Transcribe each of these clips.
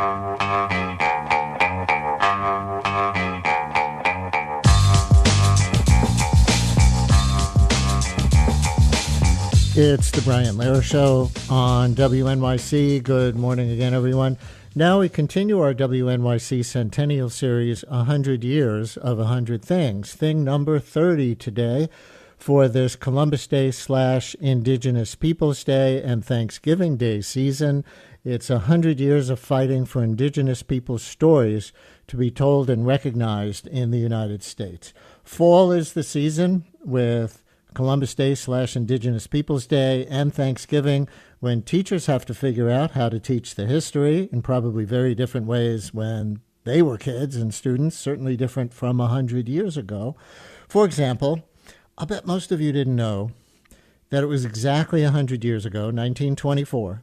It's the Brian Lehrer Show on WNYC. Good morning again, everyone. Now we continue our WNYC Centennial Series, 100 Years of 100 Things. Thing number 30 today for this Columbus Day / Indigenous Peoples Day and Thanksgiving Day season. It's 100 years of fighting for Indigenous people's stories to be told and recognized in the United States. Fall is the season with Columbus Day / Indigenous Peoples Day and Thanksgiving, when teachers have to figure out how to teach the history in probably very different ways when they were kids and students, certainly different from 100 years ago. For example, I'll bet most of you didn't know that it was exactly 100 years ago, 1924,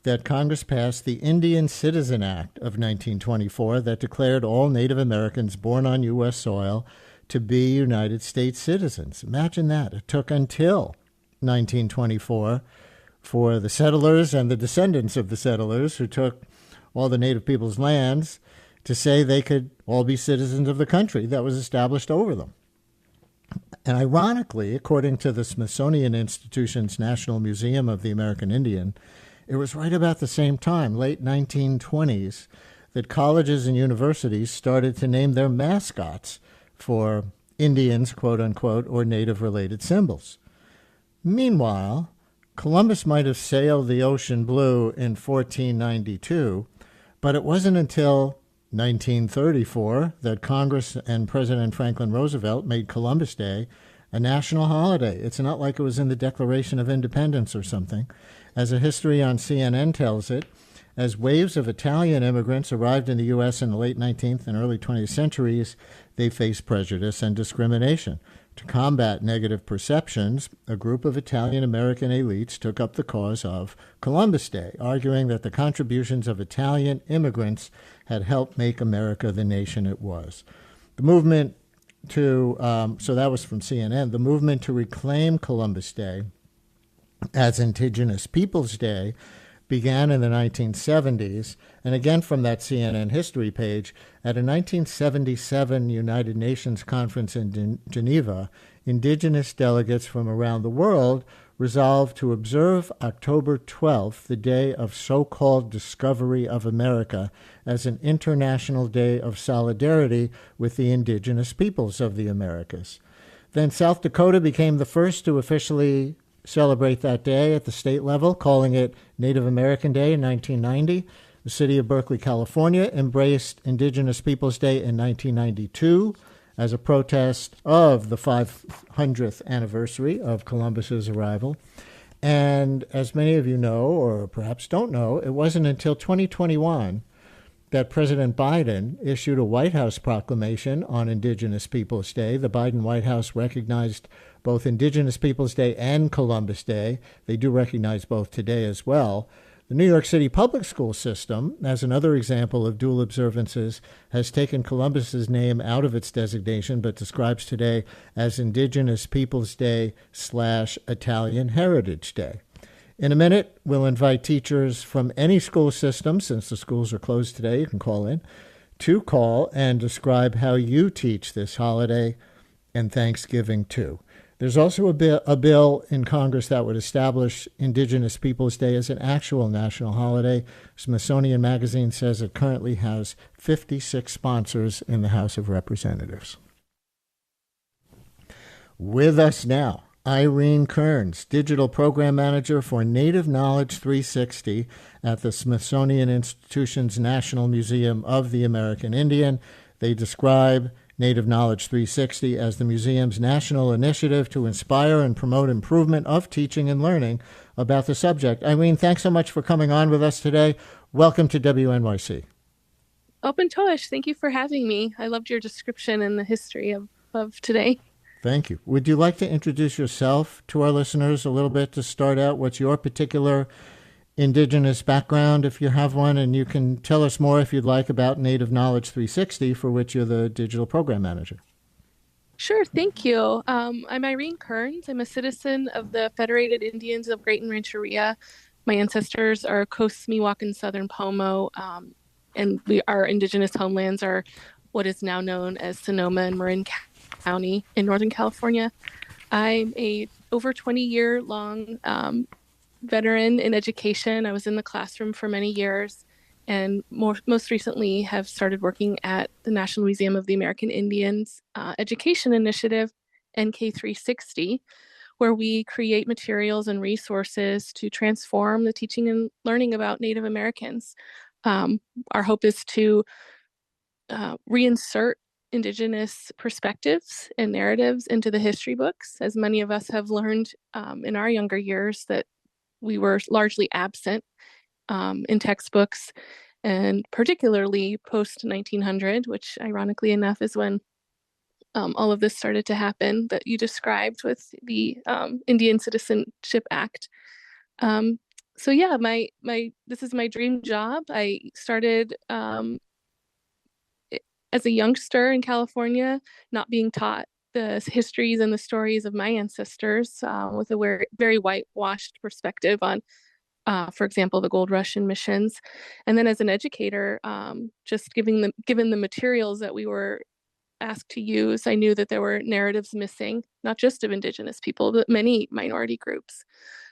that Congress passed the Indian Citizen Act of 1924 that declared all Native Americans born on U.S. soil to be United States citizens. Imagine that. It took until 1924 for the settlers and the descendants of the settlers who took all the Native people's lands to say they could all be citizens of the country that was established over them. And ironically, according to the Smithsonian Institution's National Museum of the American Indian, it was right about the same time, late 1920s, that colleges and universities started to name their mascots for Indians, quote unquote, or Native-related symbols. Meanwhile, Columbus might have sailed the ocean blue in 1492, but it wasn't until 1934 that Congress and President Franklin Roosevelt made Columbus Day a national holiday. It's not like it was in the Declaration of Independence or something. As a history on CNN tells it, as waves of Italian immigrants arrived in the U.S. in the late 19th and early 20th centuries, they faced prejudice and discrimination. To combat negative perceptions, a group of Italian-American elites took up the cause of Columbus Day, arguing that the contributions of Italian immigrants had helped make America the nation it was. The movement to, so that was from CNN, the movement to reclaim Columbus Day as Indigenous Peoples Day began in the 1970s, and again from that CNN history page, at a 1977 United Nations conference in Geneva, Indigenous delegates from around the world resolved to observe October 12th, the day of so-called discovery of America, as an international day of solidarity with the indigenous peoples of the Americas. Then South Dakota became the first to officially celebrate that day at the state level, calling it Native American Day in 1990. The city of Berkeley, California, embraced Indigenous Peoples Day in 1992 as a protest of the 500th anniversary of Columbus's arrival. And as many of you know, or perhaps don't know, it wasn't until 2021 that President Biden issued a White House proclamation on Indigenous Peoples Day. The Biden White House recognized both Indigenous Peoples Day and Columbus Day. They do recognize both today as well. The New York City public school system, as another example of dual observances, has taken Columbus's name out of its designation, but describes today as Indigenous Peoples Day / Italian Heritage Day. In a minute, we'll invite teachers from any school system, since the schools are closed today, you can call in, to call and describe how you teach this holiday and Thanksgiving too. There's also a bill in Congress that would establish Indigenous Peoples Day as an actual national holiday. Smithsonian Magazine says it currently has 56 sponsors in the House of Representatives. With us now, Irene Kearns, Digital Program Manager for Native Knowledge 360 at the Smithsonian Institution's National Museum of the American Indian. They describe Native Knowledge 360 as the museum's national initiative to inspire and promote improvement of teaching and learning about the subject. Irene, thanks so much for coming on with us today. Welcome to WNYC. Open Tosh, thank you for having me. I loved your description and the history of today. Thank you. Would you like to introduce yourself to our listeners a little bit to start out? What's your particular Indigenous background, if you have one, and you can tell us more, if you'd like, about Native Knowledge 360, for which you're the Digital Program Manager. Sure, thank you. I'm Irene Kearns. I'm a citizen of the Federated Indians of Great and Rancheria. My ancestors are Coast Miwok and Southern Pomo, and our Indigenous homelands are what is now known as Sonoma and Marin County in Northern California. I'm a over 20-year long veteran in education. I was in the classroom for many years, and most recently have started working at the National Museum of the American Indians Education Initiative, NK360, where we create materials and resources to transform the teaching and learning about Native Americans. Our hope is to reinsert Indigenous perspectives and narratives into the history books, as many of us have learned in our younger years that we were largely absent in textbooks, and particularly post 1900, which ironically enough is when all of this started to happen that you described with the Indian Citizenship Act. So yeah, this is my dream job. I started as a youngster in California, not being taught the histories and the stories of my ancestors with a very whitewashed perspective on, for example, the gold rush and missions. And then as an educator, just given the materials that we were asked to use, I knew that there were narratives missing, not just of Indigenous people, but many minority groups.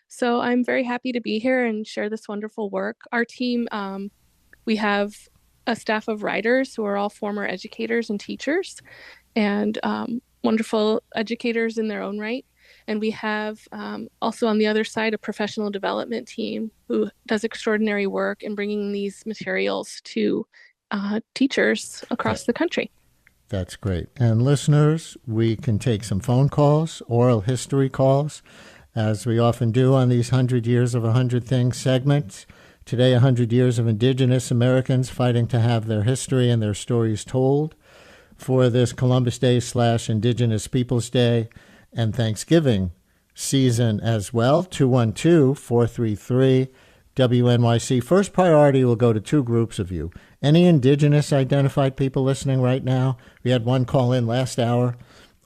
So I'm very happy to be here and share this wonderful work. Our team, we have a staff of writers who are all former educators and teachers, and wonderful educators in their own right. And we have also on the other side a professional development team who does extraordinary work in bringing these materials to teachers across the country. That's great. And listeners, we can take some phone calls, oral history calls, as we often do on these 100 Years of 100 Things segments. Today, 100 years of Indigenous Americans fighting to have their history and their stories told. For this Columbus Day / Indigenous Peoples Day and Thanksgiving season as well, 212-433-WNYC. First priority will go to two groups of you. Any Indigenous identified people listening right now? We had one call in last hour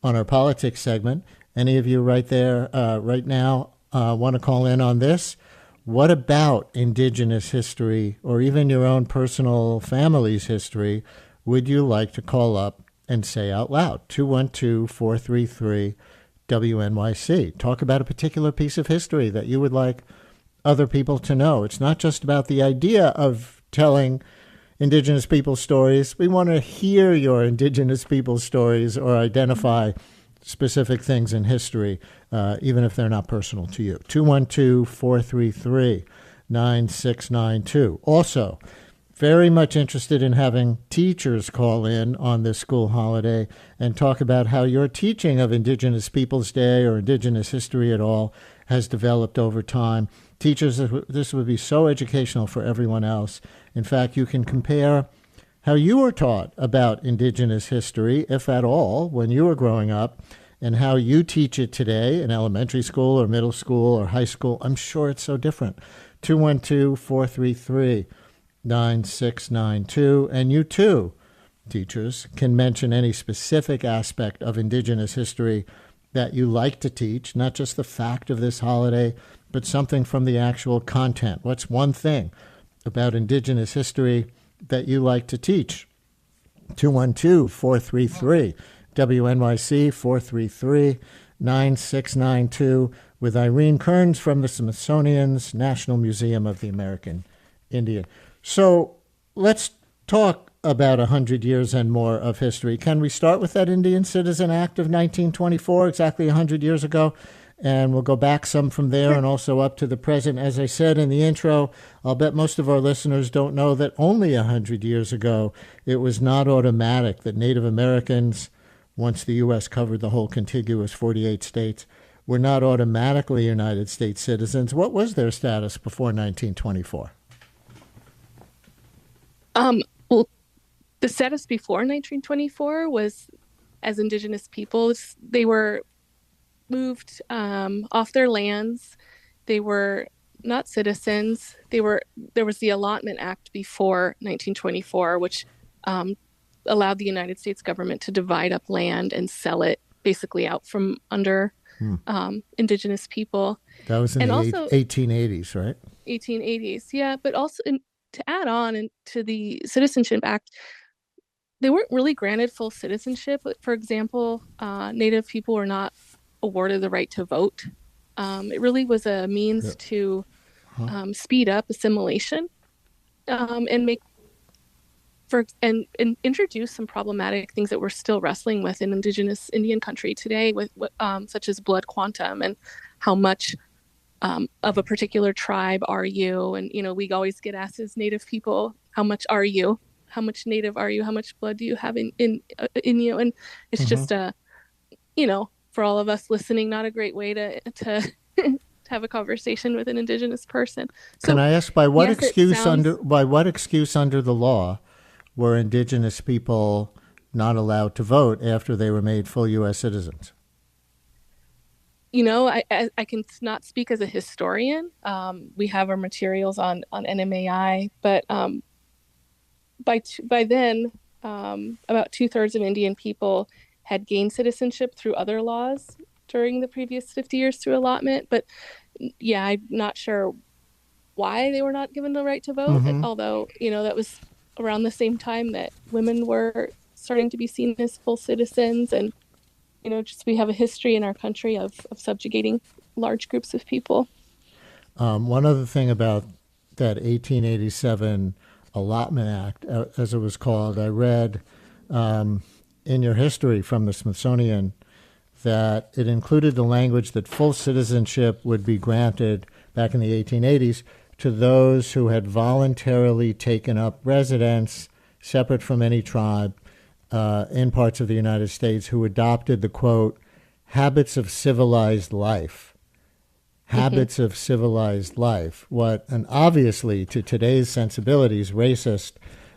on our politics segment. Any of you right there right now want to call in on this? What about Indigenous history or even your own personal family's history would you like to call up and say out loud? 212-433-WNYC. Talk about a particular piece of history that you would like other people to know. It's not just about the idea of telling Indigenous people's stories. We want to hear your Indigenous people's stories or identify specific things in history, even if they're not personal to you. 212-433-9692. Also, very much interested in having teachers call in on this school holiday and talk about how your teaching of Indigenous Peoples Day or Indigenous history at all has developed over time. Teachers, this would be so educational for everyone else. In fact, you can compare how you were taught about Indigenous history, if at all, when you were growing up, and how you teach it today in elementary school or middle school or high school. I'm sure it's so different. 212-433-9692. And you too, teachers, can mention any specific aspect of Indigenous history that you like to teach, not just the fact of this holiday, but something from the actual content. What's one thing about Indigenous history that you like to teach? 212-433-WNYC, 433-9692, with Irene Kearns from the Smithsonian's National Museum of the American Indian. So let's talk about 100 years and more of history. Can we start with that Indian Citizen Act of 1924, exactly 100 years ago? And we'll go back some from there and also up to the present. As I said in the intro, I'll bet most of our listeners don't know that only 100 years ago, it was not automatic that Native Americans, once the U.S. covered the whole contiguous 48 states, were not automatically United States citizens. What was their status before 1924? Well, the status before 1924 was, as Indigenous peoples, they were moved off their lands. They were not citizens. There was the Allotment Act before 1924, which allowed the United States government to divide up land and sell it basically out from under Indigenous people. That was in the 1880s, right? 1880s, yeah. But also to add on and to the Citizenship Act, they weren't really granted full citizenship. For example, Native people were not awarded the right to vote. It really was a Yeah. means to Huh? speed up assimilation, and make and introduce some problematic things that we're still wrestling with in Indigenous Indian country today, with such as blood quantum and how much of a particular tribe are you? And we always get asked as Native people, how much are you? How much Native are you? How much blood do you have in you? And it's Mm-hmm. just for all of us listening, not a great way to to have a conversation with an Indigenous person. Can So I ask yes, it sounds. by what excuse under the law were Indigenous people not allowed to vote after they were made full U.S. citizens? I can not speak as a historian. We have our materials on NMAI, but by then, about 2/3 of Indian people had gained citizenship through other laws during the previous 50 years through allotment. But yeah, I'm not sure why they were not given the right to vote. Mm-hmm. Although that was around the same time that women were starting to be seen as full citizens, and just we have a history in our country of subjugating large groups of people. One other thing about that 1887 Allotment Act, as it was called, I read in your history from the Smithsonian that it included the language that full citizenship would be granted back in the 1880s to those who had voluntarily taken up residence separate from any tribe in parts of the United States who adopted the, quote, habits of civilized life. Mm-hmm. Habits of civilized life. What an obviously, to today's sensibilities, racist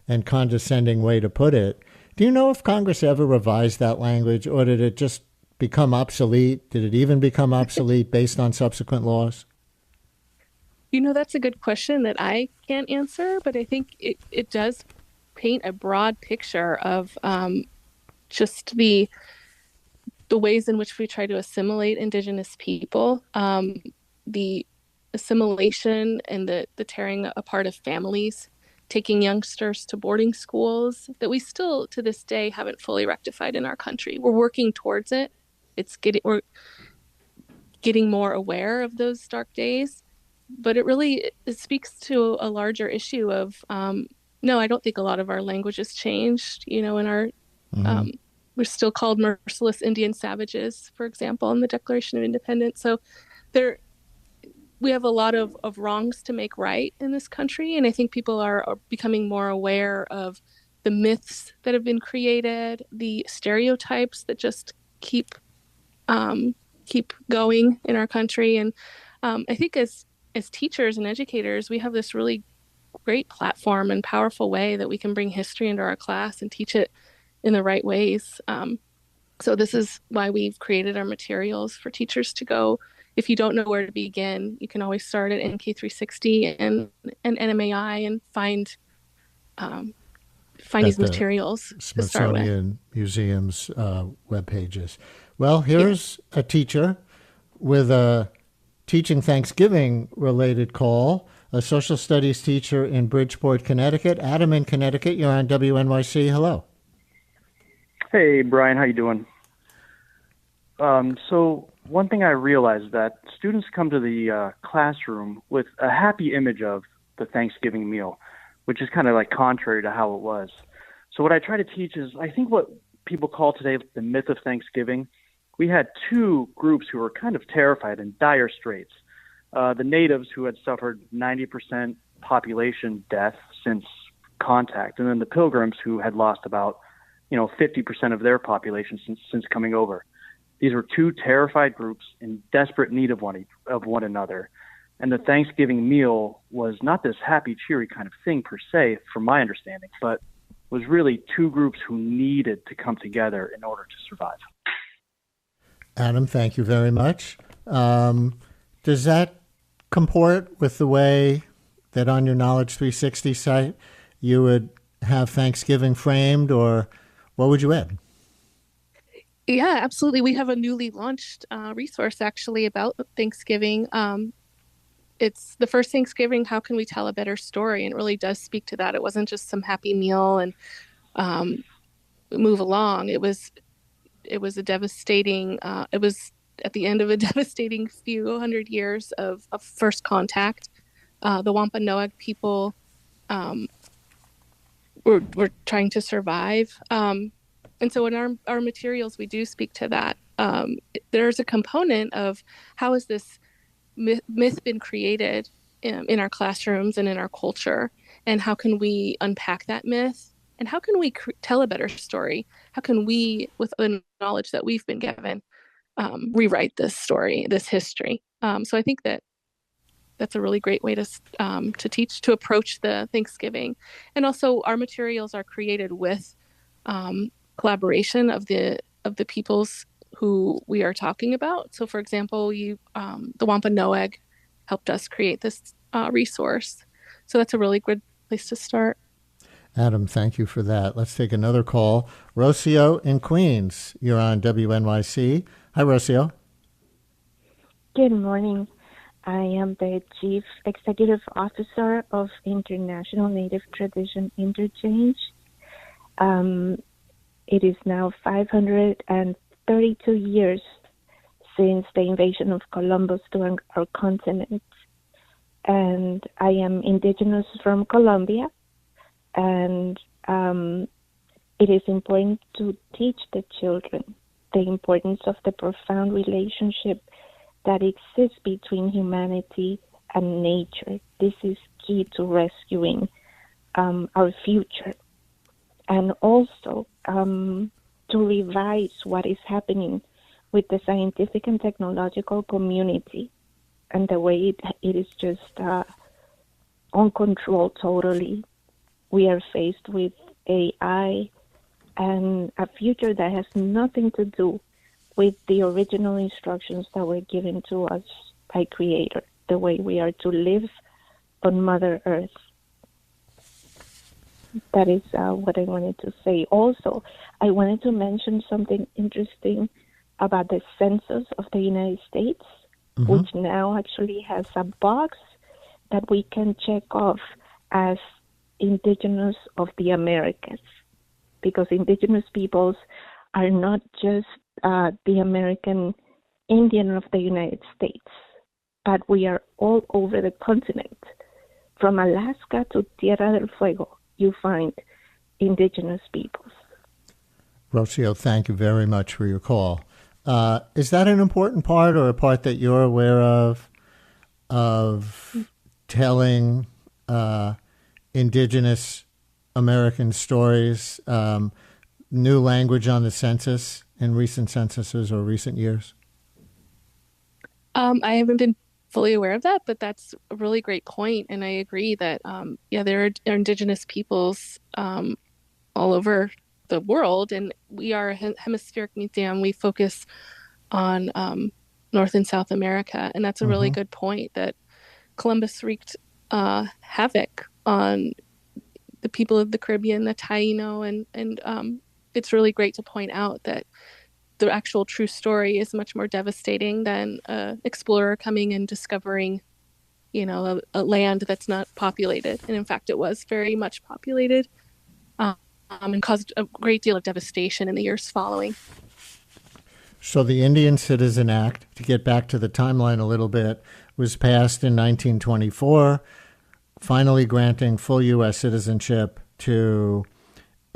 and condescending way to put it. Do you know if Congress ever revised that language, or did it just become obsolete? Did it even become obsolete based on subsequent laws? That's a good question that I can't answer, but I think it does paint a broad picture of just the ways in which we try to assimilate Indigenous people, the assimilation and the tearing apart of families, taking youngsters to boarding schools that we still to this day haven't fully rectified in our country. We're working towards it. We're getting more aware of those dark days, but it speaks to a larger issue of no, I don't think a lot of our language has changed. In our Mm-hmm. um, we're still called merciless Indian savages, for example, in the Declaration of Independence. So there we have a lot of wrongs to make right in this country, and I think people are becoming more aware of the myths that have been created, the stereotypes that just keep going in our country. And I think as teachers and educators, we have this really great platform and powerful way that we can bring history into our class and teach it in the right ways. So this is why we've created our materials for teachers to go. If you don't know where to begin, you can always start at NK360 and NMAI and find At these the materials to start with. Smithsonian Museum's web pages. Well, Yeah. here's a teacher with a teaching Thanksgiving related call, a social studies teacher in Bridgeport, Connecticut. Adam in Connecticut, you're on WNYC. Hello. Hey, Brian, how you doing? So one thing I realized is that students come to the classroom with a happy image of the Thanksgiving meal, which is kind of like contrary to how it was. So what I try to teach is, I think what people call today the myth of Thanksgiving. We had two groups who were kind of terrified in dire straits. The natives, who had suffered 90% population death since contact, and then the pilgrims, who had lost about 50% of their population since coming over. These were two terrified groups in desperate need of one another. And the Thanksgiving meal was not this happy, cheery kind of thing per se, from my understanding, but was really two groups who needed to come together in order to survive. Adam, thank you very much. Does that comport with the way that on your Knowledge 360 site you would have Thanksgiving framed, or what would you add? Yeah, absolutely. We have a newly launched resource actually about Thanksgiving. it's the first Thanksgiving. How can we tell a better story? And it really does speak to that. It wasn't just some happy meal and um, move along. It was a devastating. It was at the end of a devastating few hundred years of first contact. The Wampanoag people um, were trying to survive, and so in our materials we do speak to that. There's a component of how has this myth been created in our classrooms and in our culture, and how can we unpack that myth, and how can we tell a better story? How can we, with the knowledge that we've been given, rewrite this story, this history? So I think that that's a really great way to teach, to approach the Thanksgiving. And also our materials are created with collaboration of the peoples who we are talking about. So for example, the Wampanoag helped us create this resource. So that's a really good place to start. Adam, thank you for that. Let's take another call. Rocio in Queens, you're on WNYC. Hi, Rocio. Good morning. I am the Chief Executive Officer of International Native Tradition Interchange. It is now 532 years since the invasion of Columbus to our continent. And I am Indigenous from Colombia. And it is important to teach the children the importance of the profound relationship that exists between humanity and nature. This is key to rescuing our future, and also to revise what is happening with the scientific and technological community and the way it is just uncontrolled totally. We are faced with AI and a future that has nothing to do with the original instructions that were given to us by Creator, the way we are to live on Mother Earth. That is what I wanted to say. Also, I wanted to mention something interesting about the census of the United States, which now actually has a box that we can check off as Indigenous of the Americas, because Indigenous peoples are not just the American Indian of the United States, but we are all over the continent. From Alaska to Tierra del Fuego, you find Indigenous peoples. Rocio, thank you very much for your call. Is that an important part, or a part that you're aware of telling Indigenous American stories, new language on the census in recent censuses or recent years? I haven't been fully aware of that, but that's a really great point. And I agree that, there are Indigenous peoples all over the world, and we are a hemispheric museum. We focus on North and South America, and that's a really good point, that Columbus wreaked havoc on the people of the Caribbean, the Taino, and it's really great to point out that the actual true story is much more devastating than an explorer coming and discovering, a land that's not populated. And in fact, it was very much populated, and caused a great deal of devastation in the years following. So the Indian Citizen Act, to get back to the timeline a little bit, was passed in 1924, finally granting full U.S. citizenship to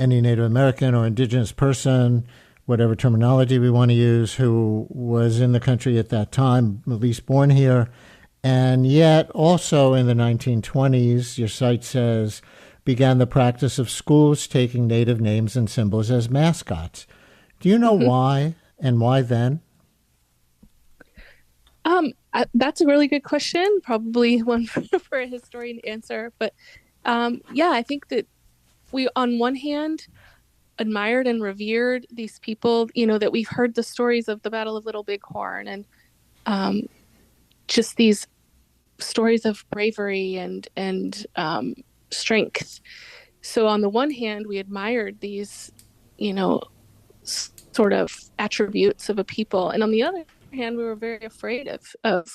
any Native American or Indigenous person, whatever terminology we want to use, who was in the country at that time, at least born here. And yet also in the 1920s, your site says, began the practice of schools taking Native names and symbols as mascots. Do you know why, and why then? That's a really good question. Probably one for a historian to answer. But I think that we, on one hand, admired and revered these people, that we've heard the stories of the Battle of Little Bighorn, and just these stories of bravery and strength. So on the one hand, we admired these, sort of attributes of a people. And on the other hand, we were very afraid of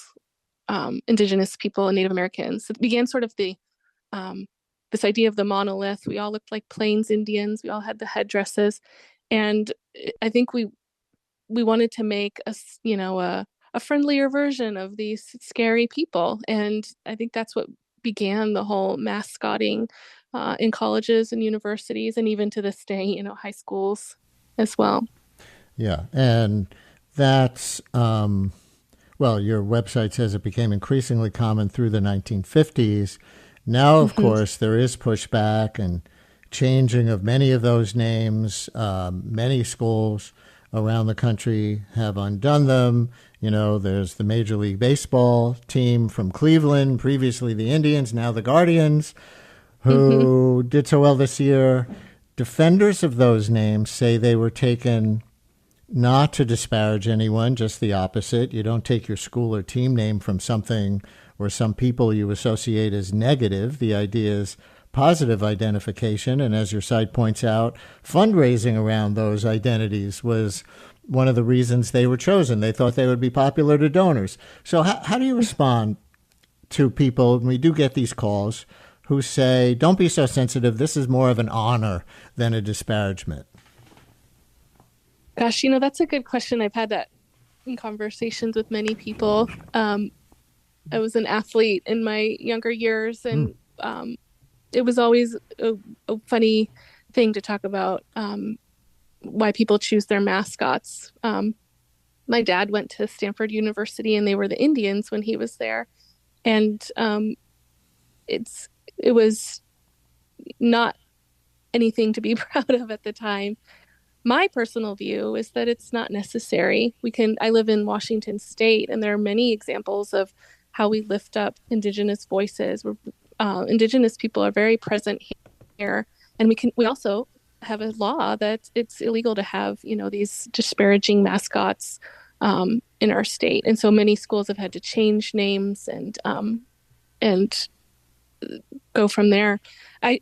Indigenous people and Native Americans. It began sort of this idea of the monolith. We all looked like Plains Indians. We all had the headdresses, and I think we wanted to make a friendlier version of these scary people, and I think that's what began the whole mascotting in colleges and universities, and even to this day, high schools as well. Yeah, and that's well, your website says it became increasingly common through the 1950s. Now, of course, there is pushback and changing of many of those names. Many schools around the country have undone them. There's the Major League Baseball team from Cleveland, previously the Indians, now the Guardians, who did so well this year. Defenders of those names say they were taken not to disparage anyone, just the opposite. You don't take your school or team name from something or some people you associate as negative. The idea is positive identification. And as your site points out, fundraising around those identities was one of the reasons they were chosen. They thought they would be popular to donors. So how do you respond to people, and we do get these calls, who say, don't be so sensitive, this is more of an honor than a disparagement? Gosh, that's a good question. I've had that in conversations with many people. I was an athlete in my younger years, and it was always a funny thing to talk about why people choose their mascots. My dad went to Stanford University, and they were the Indians when he was there. And it was not anything to be proud of at the time. My personal view is that it's not necessary. I live in Washington State, and there are many examples of how we lift up Indigenous voices. Indigenous people are very present here, and we also have a law that it's illegal to have these disparaging mascots in our state, and so many schools have had to change names and go from there.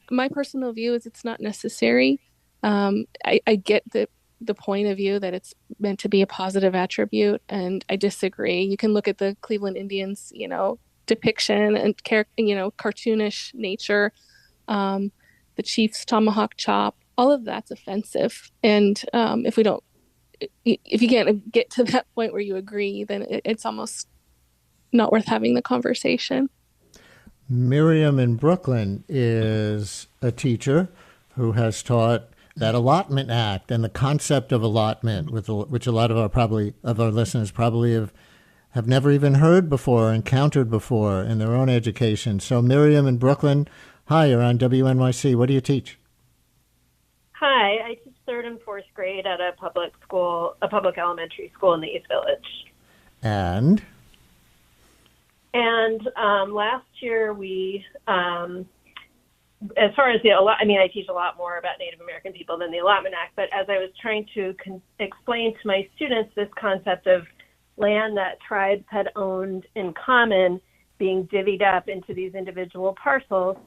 My personal view is it's not necessary. I get the point of view that it's meant to be a positive attribute, and I disagree. You can look at the Cleveland Indians, depiction and cartoonish nature, the Chiefs tomahawk chop, all of that's offensive. And if you can't get to that point where you agree, then it's almost not worth having the conversation. Miriam in Brooklyn is a teacher who has taught that Allotment Act and the concept of allotment, which a lot of our listeners probably have never even heard before or encountered before in their own education. So Miriam in Brooklyn, hi, you're on WNYC. What do you teach? Hi, I teach 3rd and 4th grade at a public elementary school in the East Village. And last year we, as far as I teach a lot more about Native American people than the Allotment Act, but as I was trying to explain to my students this concept of land that tribes had owned in common being divvied up into these individual parcels,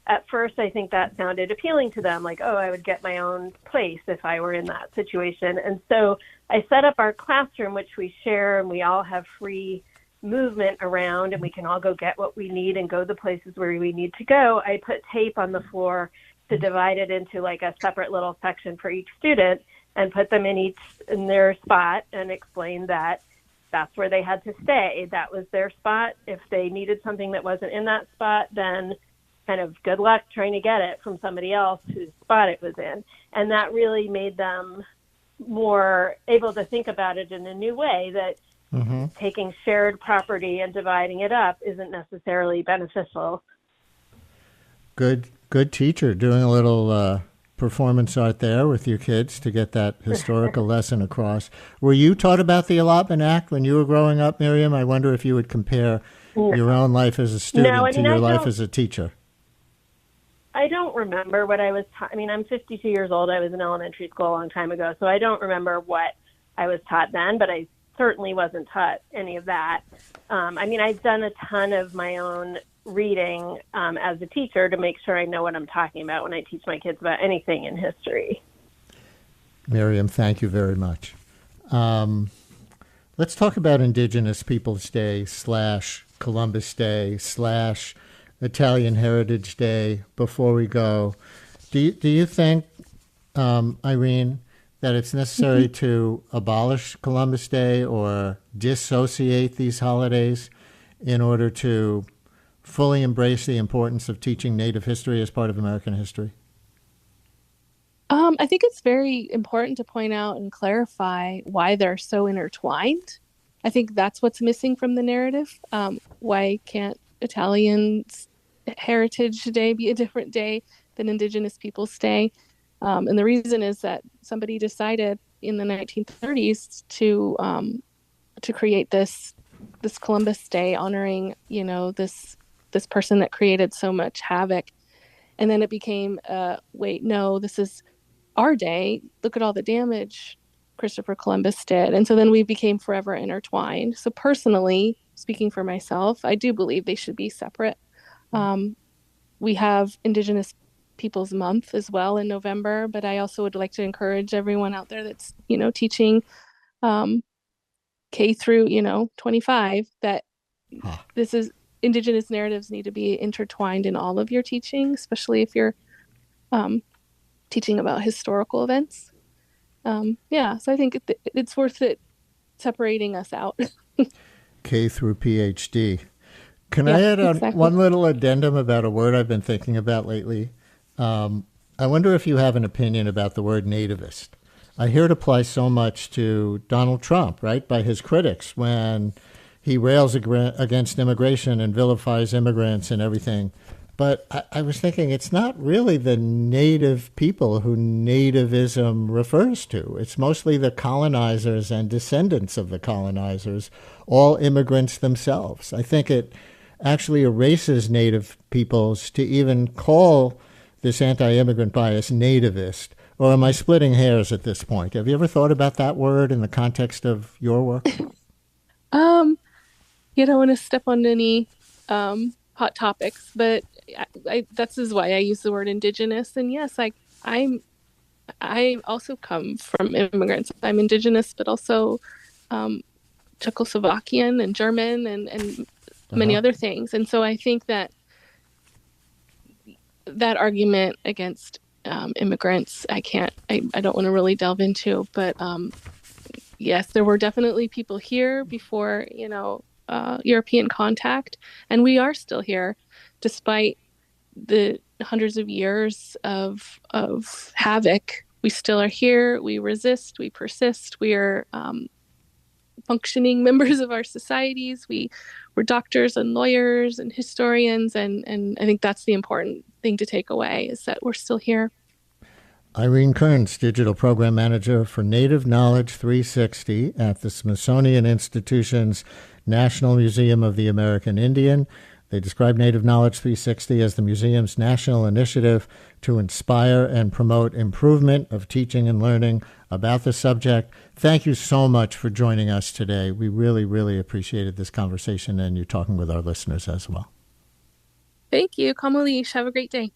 at first I think that sounded appealing to them, like, oh, I would get my own place if I were in that situation. And so I set up our classroom, which we share, and we all have free movement around, and we can all go get what we need and go the places where we need to go. I put tape on the floor to divide it into like a separate little section for each student and put them in their spot and explain that that's where they had to stay. That was their spot. If they needed something that wasn't in that spot, then kind of good luck trying to get it from somebody else whose spot it was in. And that really made them more able to think about it in a new way, that taking shared property and dividing it up isn't necessarily beneficial. Good teacher, doing a little performance art there with your kids to get that historical lesson across. Were you taught about the Allotment Act when you were growing up, Miriam? I wonder if you would compare your own life as a student to your life as a teacher. I don't remember what I was taught. I'm 52 years old. I was in elementary school a long time ago, so I don't remember what I was taught then, but I certainly wasn't taught any of that. I've done a ton of my own reading as a teacher to make sure I know what I'm talking about when I teach my kids about anything in history. Miriam, thank you very much. Let's talk about Indigenous Peoples Day / Columbus Day / Italian Heritage Day before we go. Do you think, Irene, that it's necessary to abolish Columbus Day or dissociate these holidays in order to fully embrace the importance of teaching Native history as part of American history? I think it's very important to point out and clarify why they're so intertwined. I think that's what's missing from the narrative. Why can't Italians' Heritage Day be a different day than Indigenous Peoples' Day? And the reason is that somebody decided in the 1930s to create this Columbus Day, honoring this person that created so much havoc, and then it became wait, no, this is our day. Look at all the damage Christopher Columbus did, and so then we became forever intertwined. So personally, speaking for myself, I do believe they should be separate. We have Indigenous Peoples Month as well in November, but I also would like to encourage everyone out there that's teaching K through 25 that this is Indigenous narratives need to be intertwined in all of your teaching, especially if you're teaching about historical events. So I think it's worth it separating us out. K through PhD. Can I add on one little addendum about a word I've been thinking about lately? I wonder if you have an opinion about the word nativist. I hear it applies so much to Donald Trump, right, by his critics when he rails against immigration and vilifies immigrants and everything. But I was thinking it's not really the native people who nativism refers to. It's mostly the colonizers and descendants of the colonizers, all immigrants themselves. I think it actually erases native peoples to even call this anti-immigrant bias nativist. Or am I splitting hairs at this point? Have you ever thought about that word in the context of your work? You don't want to step on any hot topics, but that's why I use the word Indigenous. And yes, I also come from immigrants. I'm Indigenous, but also Czechoslovakian and German and many other things. And so I think that argument against immigrants, I don't want to really delve into, but yes, there were definitely people here before, European contact, and we are still here despite the hundreds of years of havoc. We still are here. We resist. We persist. We are functioning members of our societies. We're doctors and lawyers and historians, and I think that's the important thing to take away, is that we're still here. Irene Kearns, Digital Program Manager for Native Knowledge 360 at the Smithsonian Institution's National Museum of the American Indian. They describe Native Knowledge 360 as the museum's national initiative to inspire and promote improvement of teaching and learning about the subject. Thank you so much for joining us today. We really, really appreciated this conversation and you talking with our listeners as well. Thank you. Kamalish. Have a great day.